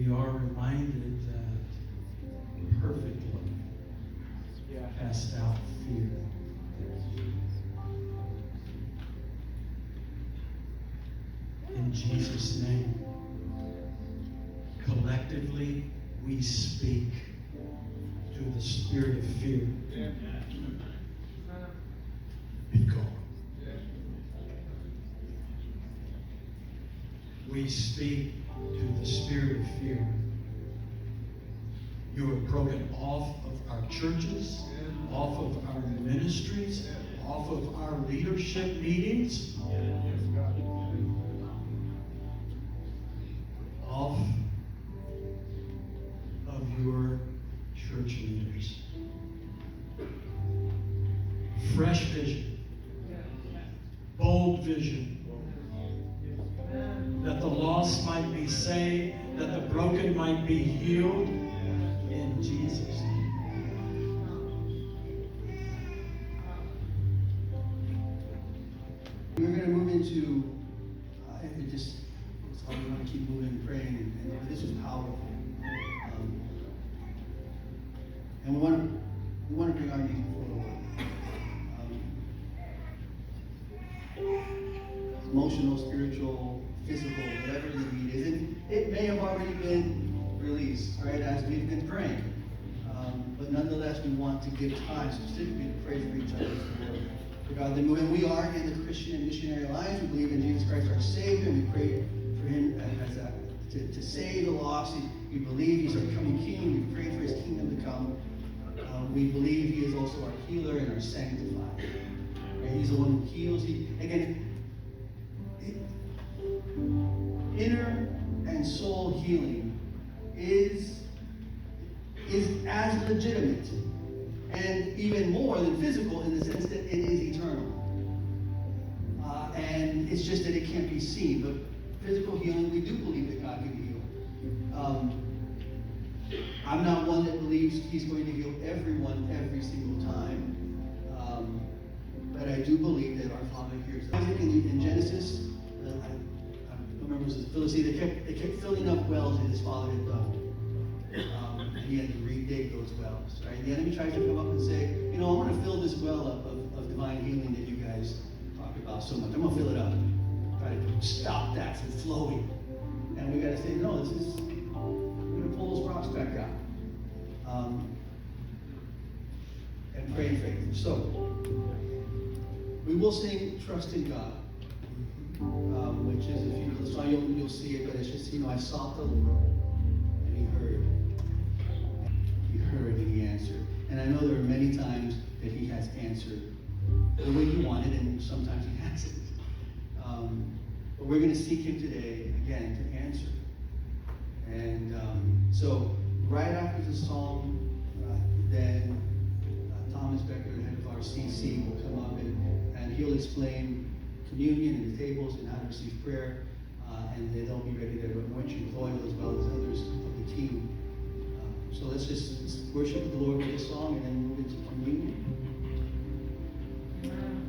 we are reminded that perfect love casts out fear. In Jesus' name, collectively we speak to the spirit of fear. Be gone. We speak to the spirit of fear. You are broken off of our churches, off of our ministries, off of our leadership meetings, off of your church leaders. Fresh vision, bold vision, that the lost might be saved, that the broken might be healed, in Jesus' name. We're going to move into, it's how we want to keep moving and praying, and this is powerful. And we want to bring our needs before the Lord. Emotional, spiritual, physical, whatever the need is. And it may have already been released, right, as we've been praying. But nonetheless, we want to give time specifically to pray for each other for godly movement. We are in the Christian and Missionary Alliance. We believe in Jesus Christ our Savior, and we pray for Him to save the lost. We believe He's our coming King. We pray for His kingdom to come. We believe He is also our healer and our sanctifier. Right? He's the one who heals. Inner and soul healing is as legitimate and even more than physical in the sense that it is eternal. And it's just that it can't be seen. But physical healing, we do believe that God can heal. I'm not one that believes He's going to heal everyone every single time. But I do believe that our Father hears us. In Genesis, I don't remember, it was Philistine, they kept filling up wells that his father had dug. And he had to redig those wells, right? The enemy tries to come up and say, I want to fill this well up of divine healing that you guys talk about so much. I'm going to fill it up. Try to stop that from flowing. And we got to say, no, we're going to pull those rocks back out. And pray in faith. So, we will sing Trust in God. Which is, if you know the song, you'll see it, but it's just, I sought the Lord, and He heard. He heard and He answered. And I know there are many times that He has answered the way you wanted, and sometimes He hasn't. But we're going to seek Him today, again, to answer. And so, right after the song, then Thomas Becker, the head of our CC, will come up and he'll explain communion and the tables and how to receive prayer, and they'll be ready to anoint you with oil as well as others of the team. So let's worship the Lord with this song and then move into communion. Time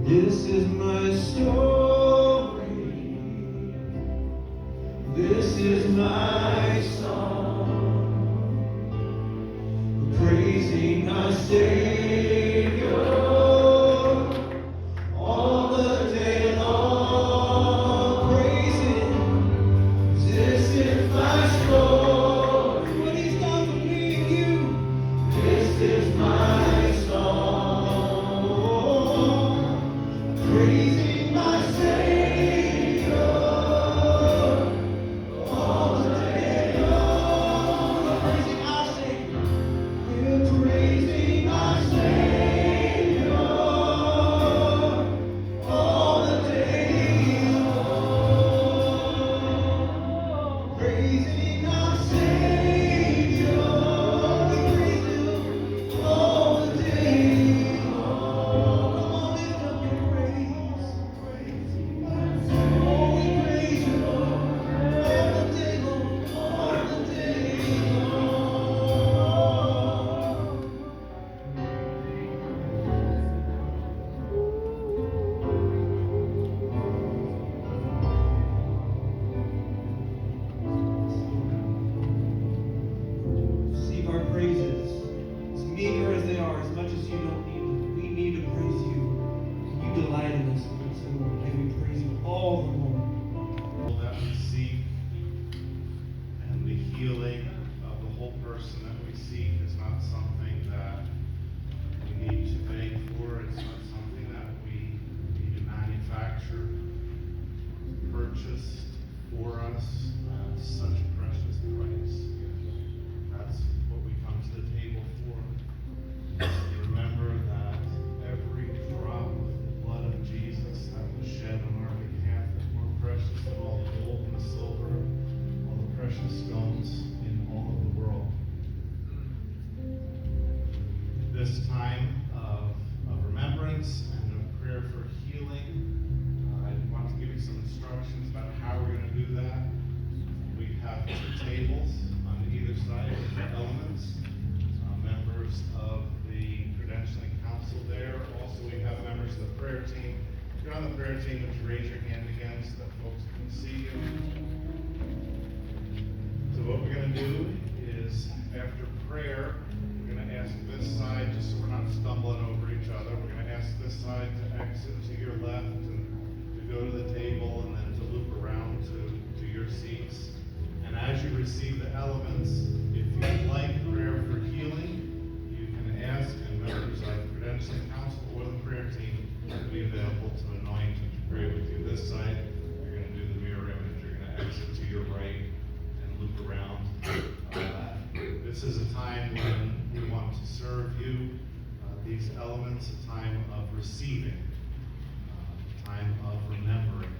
This is my story. This is my song, praising my Savior all the day long. Praising, this is my story. What He's done for me and you. This is my song, praising my Savior all the day long. Praising our Savior. We're praising our Savior all the day long. Praising our Savior. We praise Him all the day long. Come on, lift up your praise. Oh, we praise You, Lord, all the day long, all the day long. Receive our praises, as meager as they are, as much as You don't need them. We need to praise You. You delight in us, Lord. So may we praise You all the more. That we seek and the healing of the whole person that we seek is not something that we need to beg for. It's not something that we need to manufacture, purchased for us at such a precious price. That's what we come to the table for. To remember that every drop of the blood of Jesus that was shed on our behalf is more precious than all the gold and the silver, all the precious stones in all of the world. This time of remembrance and of prayer for healing, I want to give you some instructions about how we're going to do that. We have 2 tables on either side of the elements. Members of the credentialing council there. Also, we have members of the prayer team. If you're on the prayer team, would you raise your hand again so that folks can see you? So what we're going to do is, after prayer, we're going to ask this side, just so we're not stumbling over each other, we're going to ask this side to exit to your left and to go to the table and then to loop around to your seats. And as you receive the elements, if you'd like prayer for healing, you can ask, and members of the credentialing council or the prayer team will be available to anoint and to pray with you. This side, you're going to do the mirror image. You're going to exit to your right and loop around. This is a time when we want to serve you these elements, a time of receiving, a time of remembering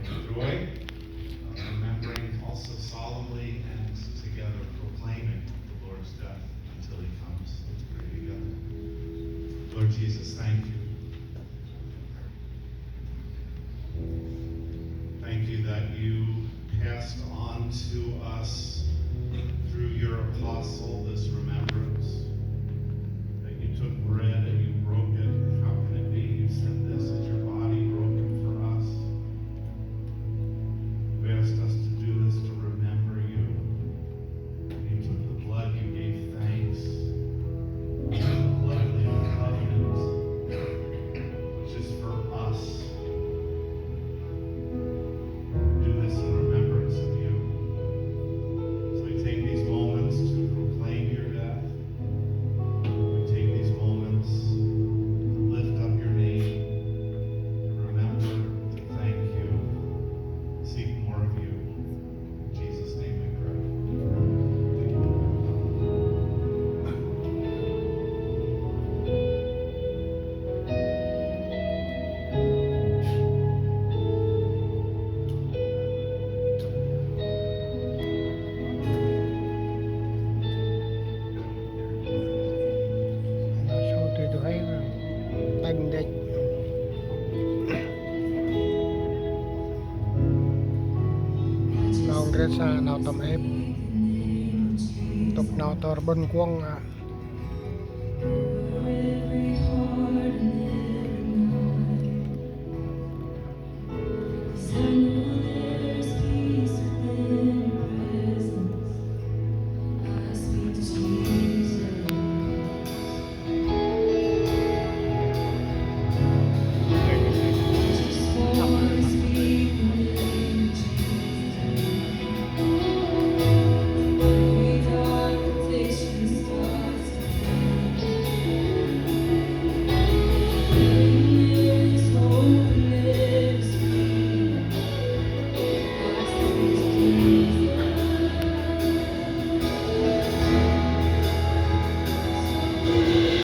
with joy, remembering also solemnly and together proclaiming the Lord's death until He comes. Let's pray together. Lord Jesus, thank You. Thank You that You passed on to us through Your apostle this remembrance, that You took bread and You broke it. How can it be? You said this is Your body broken for us. You asked us to do this to remember You. And You took the blood, You gave thanks. You took the blood of the new covenant, which is for us. Do this in remembrance of You. So we take these moments to proclaim Your death. We take these moments to lift up Your name, to remember, to thank You, seek more of You. In Jesus' name we pray. Sau thì tôi thấy là tanh địch nào rất xa nào tầm ép tục nào tờ Rbūn quăng